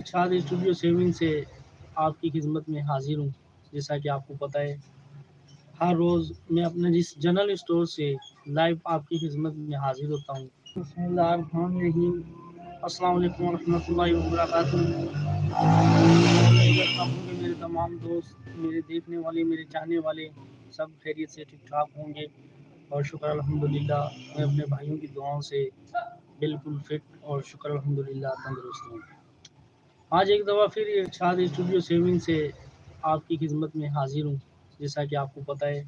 ارشاد studio 7 سے آپ کی خدمت میں حاضر ہوں۔ جیسا کہ آپ کو پتہ ہے ہر روز میں اپنے جس جنرل اسٹور سے لائیو آپ کی خدمت میں حاضر ہوتا ہوں۔ بسم اللہ الرحمن الرحیم۔ السلام علیکم ورحمۃ اللہ وبرکاتہ۔ کرتا ہوں کہ میرے تمام دوست، میرے دیکھنے والے، میرے چاہنے والے سب خیریت سے ٹھیک ٹھاک ہوں گے، اور شکر الحمدللہ میں اپنے بھائیوں کی دعاؤں سے بالکل فٹ اور شکر الحمدللہ تندرست ہوں۔ آج ایک دفعہ پھر ارشاد اسٹوڈیو 7 سے آپ کی خدمت میں حاضر ہوں۔ جیسا کہ آپ کو پتہ ہے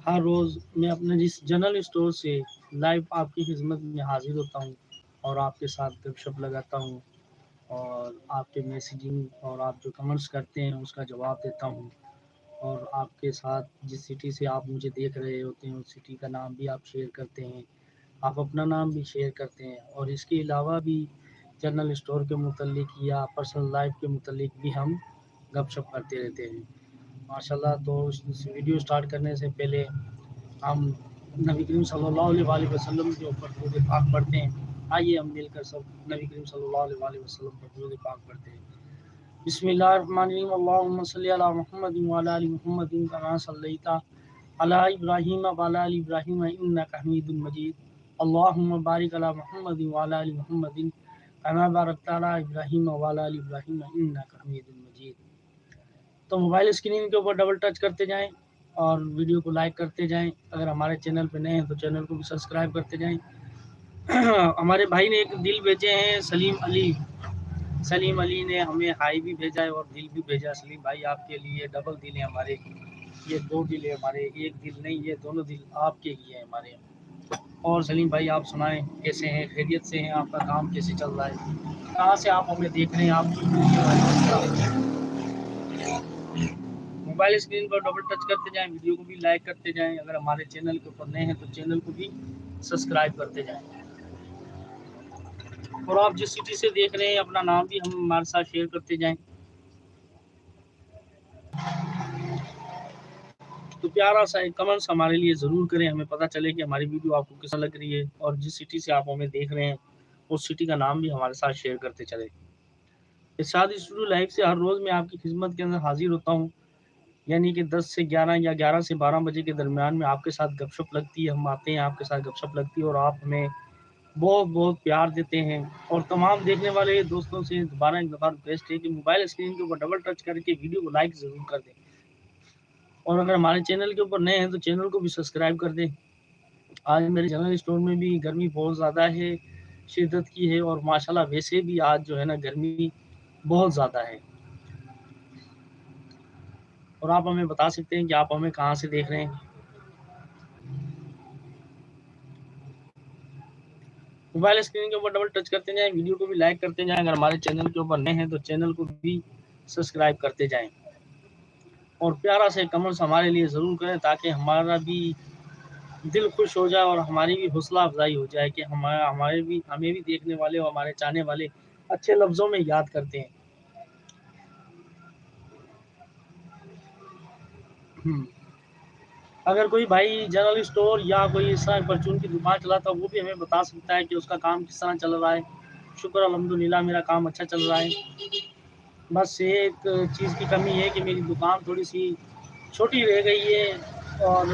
ہر روز میں اپنے جس جنرل اسٹور سے لائیو آپ کی خدمت میں حاضر ہوتا ہوں اور آپ کے ساتھ گپ شپ لگاتا ہوں، اور آپ کے میسیجنگ اور آپ جو کمنٹس کرتے ہیں اس کا جواب دیتا ہوں، اور آپ کے ساتھ جس سٹی سے آپ مجھے دیکھ رہے ہوتے ہیں اس سٹی کا نام بھی آپ شیئر کرتے ہیں، آپ اپنا نام بھی شیئر کرتے ہیں، اور اس کے علاوہ بھی جنرل اسٹور کے متعلق یا پرسنل لائف کے متعلق بھی ہم گپ شپ کرتے رہتے ہیں ماشاءاللہ۔ تو اس ویڈیو سٹارٹ کرنے سے پہلے ہم نبی کریم صلی اللہ علیہ وسلم کے اوپر درود پاک پڑھتے ہیں۔ آئیے ہم مل کر سب نبی کریم صلی اللہ علیہ وسلم پر درود پاک پڑھتے ہیں۔ بسم اللہ الرحمن الرحیم۔ اللہم صلی علی محمد وعلی آل محمد کما صلیت علی ابراہیم وعلی آل ابراہیم انک حمید مجید۔ اللہم بارک علی محمد وعلی آل محمد کما بارکت علی ابراہیم وعلی آل ابراہیم انک حمید مجید۔ تو موبائل اسکرین کے اوپر ڈبل ٹچ کرتے جائیں اور ویڈیو کو لائک کرتے جائیں۔ اگر ہمارے چینل پہ نئے ہیں تو چینل کو بھی سبسکرائب کرتے جائیں۔ ہمارے بھائی نے ایک دل بھیجے ہیں، سلیم علی نے ہمیں ہائی بھی بھیجا ہے اور دل بھی بھیجا۔ سلیم بھائی آپ کے لیے ڈبل دل ہے ہمارے، یہ 2 دل ہے ہمارے، ایک دل نہیں، یہ دونوں دل آپ کے لیے ہیں ہمارے۔ اور سلیم بھائی آپ سنائیں کیسے ہیں، خیریت سے ہیں، آپ کا کام کیسے چل رہا ہے، کہاں سے آپ ہمیں دیکھ رہے ہیں، آپ کی موبائل اسکرین پر ڈبل ٹچ کرتے جائیں، ویڈیو کو بھی لائک کرتے جائیں۔ اگر ہمارے چینل کے اوپر نئے ہیں تو چینل کو بھی سبسکرائب کرتے جائیں، اور آپ جس سٹی سے دیکھ رہے ہیں اپنا نام بھی ہمارے ساتھ شیئر کرتے جائیں۔ تو پیارا سا ایک کمنٹس ہمارے لیے ضرور کریں، ہمیں پتہ چلے کہ ہماری ویڈیو آپ کو کیسا لگ رہی ہے، اور جس سٹی سے آپ ہمیں دیکھ رہے ہیں اس سٹی کا نام بھی ہمارے ساتھ شیئر کرتے چلے۔ ارشاد اسٹوڈیو لائف سے ہر روز میں آپ کی خدمت کے اندر حاضر ہوتا ہوں، یعنی کہ 10 سے 11 یا 11 سے 12 بجے کے درمیان میں آپ کے ساتھ گپ شپ لگتی ہے، ہم آتے ہیں آپ کے ساتھ گپ شپ لگتی ہے، اور آپ ہمیں بہت بہت پیار دیتے ہیں۔ اور تمام دیکھنے والے دوستوں سے دوبارہ ایک دفعہ ریکویسٹ ہے کہ موبائل اسکرین کے اوپر ڈبل ٹچ کر کے ویڈیو کو لائک ضرور کر دیں، اور اگر ہمارے چینل کے اوپر نئے ہیں تو چینل کو بھی سبسکرائب کر دیں۔ آج میرے جنرل اسٹور میں بھی گرمی بہت زیادہ ہے، شدت کی ہے، اور ماشاءاللہ ویسے بھی آج جو ہے نا گرمی بہت زیادہ ہے، اور آپ ہمیں بتا سکتے ہیں کہ آپ ہمیں کہاں سے دیکھ رہے ہیں۔ موبائل اسکرین کے اوپر ڈبل ٹچ کرتے جائیں، ویڈیو کو بھی لائک کرتے جائیں۔ اگر ہمارے چینل کے اوپر نئے ہیں تو چینل کو بھی سبسکرائب کرتے جائیں، اور پیارا سے کمنٹس ہمارے لیے ضرور کریں تاکہ ہمارا بھی دل خوش ہو جائے اور ہماری بھی حوصلہ افزائی ہو جائے کہ ہمیں بھی دیکھنے والے اور ہمارے چاہنے والے اچھے لفظوں میں یاد کرتے ہیں۔ اگر کوئی بھائی جنرل اسٹور یا کوئی اس طرح پرچون کی دکان چلاتا ہے وہ بھی ہمیں بتا سکتا ہے کہ اس کا کام کس طرح چل رہا ہے۔ شکر الحمدللہ میرا کام اچھا چل رہا ہے، بس ایک چیز کی کمی ہے کہ میری دکان تھوڑی سی چھوٹی رہ گئی ہے، اور